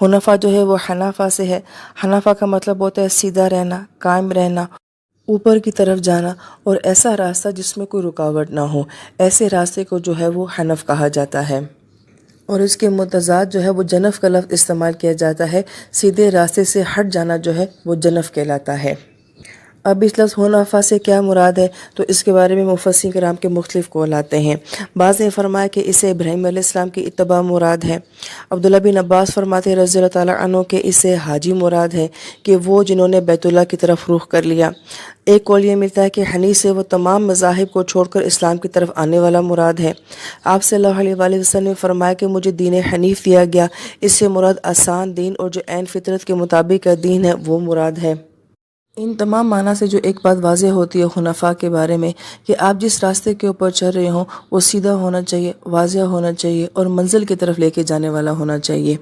हुनफा जो है वो हनाफा से है। हनाफा का मतलब होता है सीधा रहना, कायम रहना, ऊपर की तरफ जाना और ऐसा रास्ता जिसमें कोई रुकावट ना हो। ऐसे रास्ते को जो है वो हनफ कहा जाता है। और इसके मुतज़ाद जो है वो जनफ़ का लफ्ज़ इस्तेमाल किया जाता है। सीधे रास्ते से हट जाना जो है वो जनफ़ कहलाता है। अब इस लफ्ज़ हुनफ़ा से क्या मुराद है, तो इसके बारे में मुफ़स्सिरीन किराम के मुख्तलिफ़ कौल आते हैं। बाज़ ने फरमाया कि इसे इब्राहीम अलैहिस्सलाम की इत्तबा मुराद है। अब्दुल्लाह बिन अब्बास फरमाते हैं रज़ी अल्लाह तआला अन्हु के इससे हाजी मुराद है कि वो जिन्होंने बैतुल्लाह की तरफ रुख कर लिया। एक कौल ये मिलता है कि हनीफ़ से वो तमाम मज़ाहिब को छोड़कर इस्लाम की तरफ आने वाला मुराद है। आप सल्लल्लाहु अलैहि वसल्लम ने फरमाया कि मुझे दीन हनीफ़ दिया गया। इससे मुराद आसान दीन और जो ऐन फितरत के मुताबिक का दीन है वो मुराद है। इन तमाम माना से जो एक बात वाज़ेह होती है हुनफ़ा के बारे में कि आप जिस रास्ते के ऊपर चल रहे हों वो सीधा होना चाहिए, वाज़ेह होना चाहिए और मंजिल की तरफ लेके जाने वाला होना चाहिए।